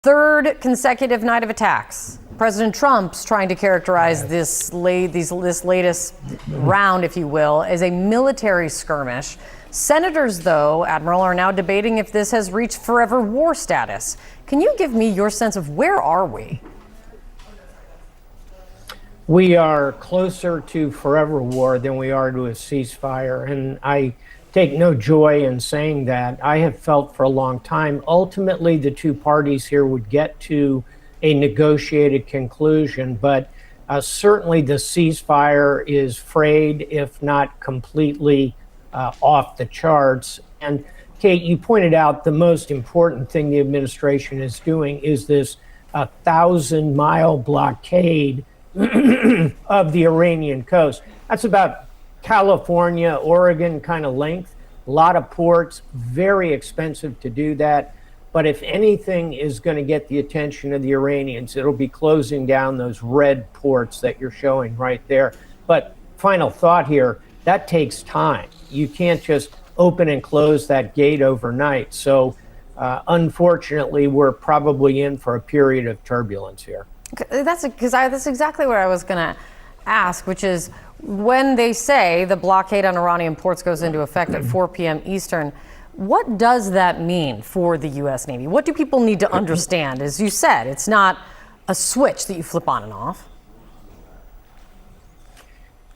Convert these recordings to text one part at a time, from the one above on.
Third consecutive night of attacks. President Trump's trying to characterize this latest round, if you will, as a military skirmish. Senators, though, Admiral, are now debating if this has reached forever war status. Can you give me your sense of where are we? We are closer to forever war than we are to a ceasefire, and I take no joy in saying that. I have felt for a long time, ultimately the two parties here would get to a negotiated conclusion, but certainly the ceasefire is frayed, if not completely off the charts. And Kate, you pointed out the most important thing the administration is doing is this 1,000-mile blockade of the Iranian coast. That's about California, Oregon kind of length, a lot of ports, very expensive to do that. But if anything is going to get the attention of the Iranians, it'll be closing down those red ports that you're showing right there. But final thought here, that takes time. You can't just open and close that gate overnight. So unfortunately, we're probably in for a period of turbulence here. That's exactly what I was going to ask, which is when they say the blockade on Iranian ports goes into effect at 4 p.m. Eastern, what does that mean for the U.S. Navy? What do people need to understand? As you said, it's not a switch that you flip on and off.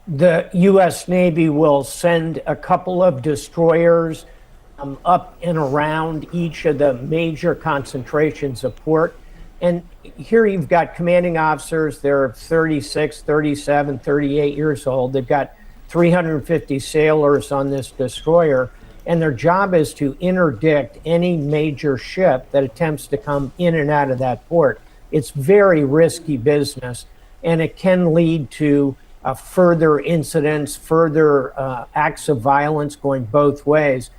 The U.S. Navy will send a couple of destroyers up and around each of the major concentrations of port. And here you've got commanding officers, they're 36, 37, 38 years old. They've got 350 sailors on this destroyer, and their job is to interdict any major ship that attempts to come in and out of that port. It's very risky business, and it can lead to further incidents, further acts of violence going both ways.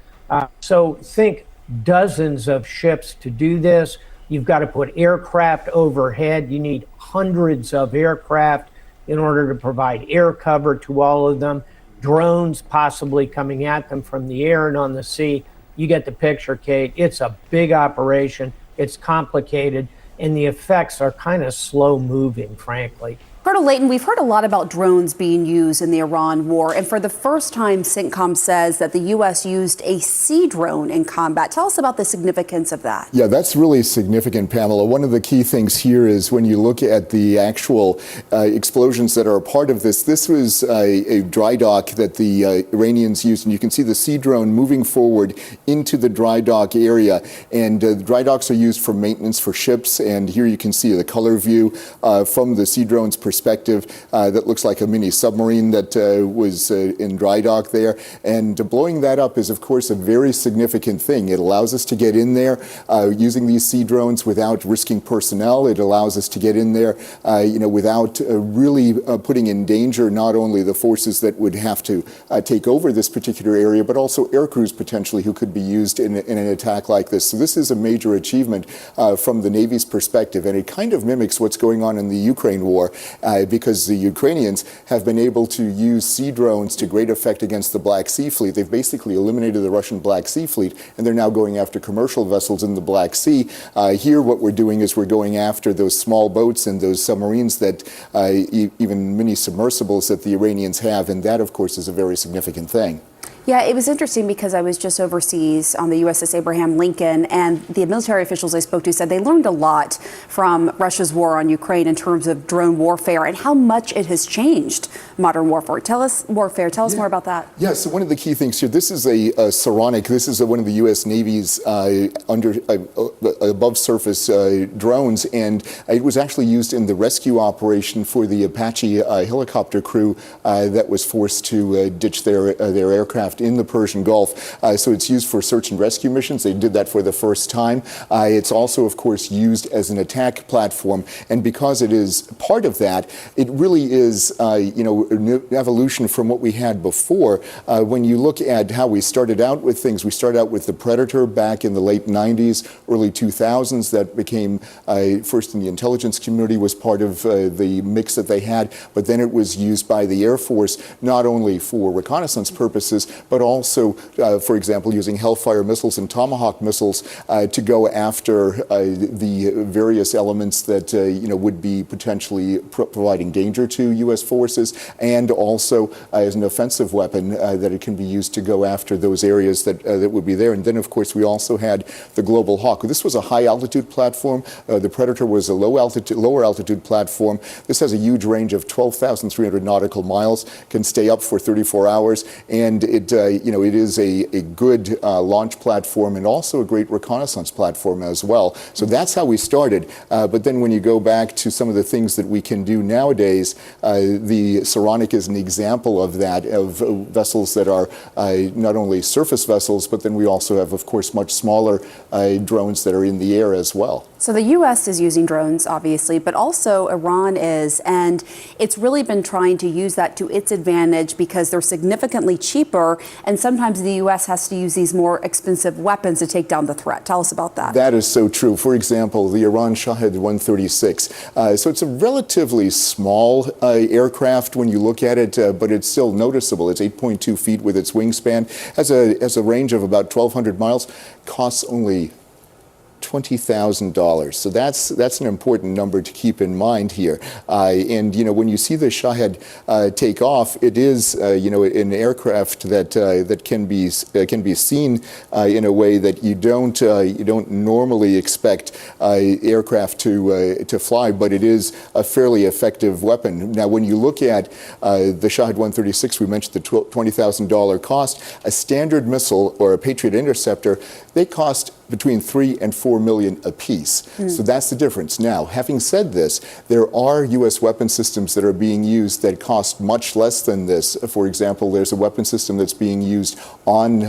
So think dozens of ships to do this. You've got to put aircraft overhead. You need hundreds of aircraft in order to provide air cover to all of them. Drones possibly coming at them from the air and on the sea. You get the picture, Kate. It's a big operation. It's complicated, and the effects are kind of slow moving, frankly. Colonel Layton, we've heard a lot about drones being used in the Iran war, and for the first time, CENTCOM says that the U.S. used a sea drone in combat. Tell us about the significance of that. Yeah, that's really significant, Pamela. One of the key things here is when you look at the actual explosions that are a part of this, this was a dry dock that the Iranians used, and you can see the sea drone moving forward into the dry dock area. And the dry docks are used for maintenance for ships, and here you can see the color view from the sea drone's perspective. That looks like a mini submarine that was in dry dock there. And blowing that up is, of course, a very significant thing. It allows us to get in there using these sea drones without risking personnel. It allows us to get in there, without really putting in danger not only the forces that would have to take over this particular area, but also air crews potentially who could be used in an attack like this. So this is a major achievement from the Navy's perspective, and it kind of mimics what's going on in the Ukraine war. Because the Ukrainians have been able to use sea drones to great effect against the Black Sea Fleet. They've basically eliminated the Russian Black Sea Fleet, and they're now going after commercial vessels in the Black Sea. Here, what we're doing is we're going after those small boats and those submarines that even mini submersibles that the Iranians have, and that, of course, is a very significant thing. Yeah, it was interesting because I was just overseas on the USS Abraham Lincoln, and the military officials I spoke to said they learned a lot from Russia's war on Ukraine in terms of drone warfare and how much it has changed modern warfare. Tell us more about that. Yeah, so one of the key things here, this is a Saronic. This is one of the U.S. Navy's above surface drones, and it was actually used in the rescue operation for the Apache helicopter crew that was forced to ditch their aircraft in the Persian Gulf. So it's used for search and rescue missions. They did that for the first time. It's also, of course, used as an attack attack platform, and because it is part of that, it really is an evolution from what we had before. When you look at how we started out with things, we started out with the Predator back in the late 90s, early 2000s. That became first in the intelligence community, was part of the mix that they had, but then it was used by the Air Force not only for reconnaissance purposes, but also, for example, using Hellfire missiles and Tomahawk missiles to go after the various elements that would be potentially providing danger to U.S. forces, and also as an offensive weapon that it can be used to go after those areas that would be there. And then, of course, we also had the Global Hawk. This was a high-altitude platform. The Predator was a lower altitude platform. This has a huge range of 12,300 nautical miles, can stay up for 34 hours, and it is a good launch platform and also a great reconnaissance platform as well. So that's how we started. But then when you go back to some of the things that we can do nowadays, the Saronic is an example of that, of vessels that are not only surface vessels, but then we also have, of course, much smaller drones that are in the air as well. So the U.S. is using drones, obviously, but also Iran is, and it's really been trying to use that to its advantage because they're significantly cheaper, and sometimes the U.S. has to use these more expensive weapons to take down the threat. Tell us about that. That is so true. For example, the Iran Shahed 136. So it's a relatively small aircraft when you look at it, but it's still noticeable. It's 8.2 feet with its wingspan, has a range of about 1,200 miles, costs only $20,000. So that's an important number to keep in mind here. And when you see the Shahed take off, it is an aircraft that can be seen in a way that you don't normally expect aircraft to fly, but it is a fairly effective weapon. Now, when you look at the Shahed 136, we mentioned the $20,000 cost. A standard missile or a Patriot interceptor, they cost between $3 and $4 million apiece. So that's the difference. Now, having said this, there are U.S. weapon systems that are being used that cost much less than this. For example, there's a weapon system that's being used on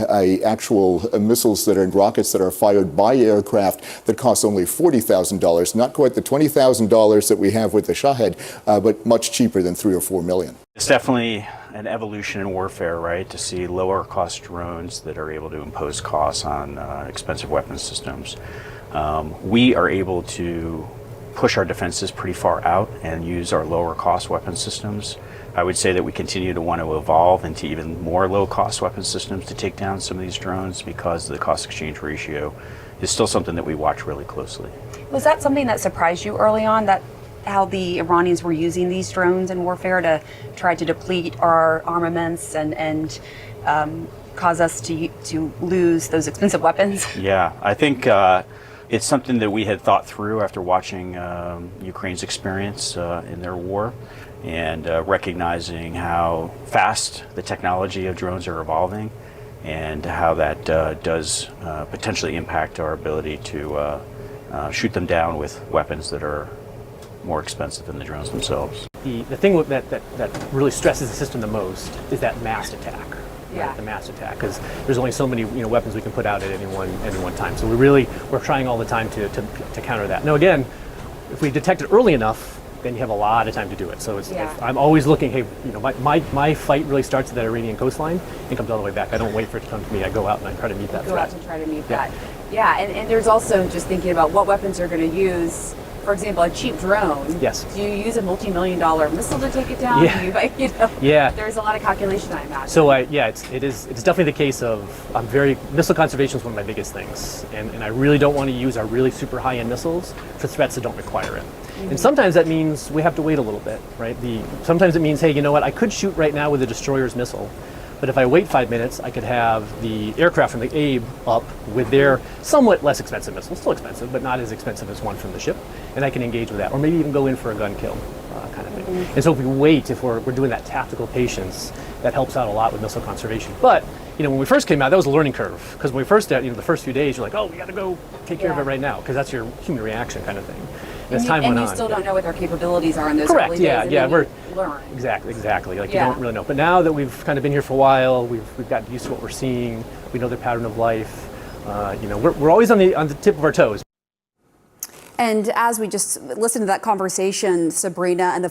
actual missiles that are in rockets that are fired by aircraft that costs only $40,000, not quite the $20,000 that we have with the Shahed, but much cheaper than $3 or $4 million. It's definitely an evolution in warfare, right? To see lower cost drones that are able to impose costs on expensive weapons systems. We are able to push our defenses pretty far out and use our lower cost weapon systems. I would say that we continue to want to evolve into even more low cost weapon systems to take down some of these drones because the cost exchange ratio is still something that we watch really closely. Was that something that surprised you early on, that how the Iranians were using these drones in warfare to try to deplete our armaments and cause us to lose those expensive weapons? Yeah, I think it's something that we had thought through after watching Ukraine's experience in their war, and recognizing how fast the technology of drones are evolving and how that does potentially impact our ability to shoot them down with weapons that are more expensive than the drones themselves. The thing that really stresses the system the most is that mass attack. Yeah. Right? The mass attack, because there's only so many weapons we can put out at any one time. So we're trying all the time to counter that. Now again, if we detect it early enough, then you have a lot of time to do it. So I'm always looking. Hey, my fight really starts at that Iranian coastline and comes all the way back. I don't wait for it to come to me. I go out and I try to meet that threat. Go out and try to meet that. Yeah, and there's also just thinking about what weapons you're going to use. For example, a cheap drone. Yes. Do you use a multi-million-dollar missile to take it down? Yeah. Yeah. There's a lot of calculation, I imagine. So it's definitely the case of missile conservation is one of my biggest things, and I really don't want to use our really super high-end missiles for threats that don't require it. And sometimes that means we have to wait a little bit, right? Sometimes it means, hey, you know what? I could shoot right now with a destroyer's missile. But if I wait 5 minutes, I could have the aircraft from the Abe up with their somewhat less expensive missile, still expensive, but not as expensive as one from the ship, and I can engage with that, or maybe even go in for a gun kill kind of thing. And so if we wait, if we're doing that tactical patience, that helps out a lot with missile conservation. But when we first came out, that was a learning curve, because when we first, the first few days, you're like, oh, we got to go take care of it right now, because that's your human reaction kind of thing. And as time went on, you still don't know what their capabilities are in those correct, early days. we're learn. Exactly. Like you don't really know. But now that we've kind of been here for a while, we've gotten used to what we're seeing. We know their pattern of life. We're always on the tip of our toes. And as we just listened to that conversation, Sabrina, and the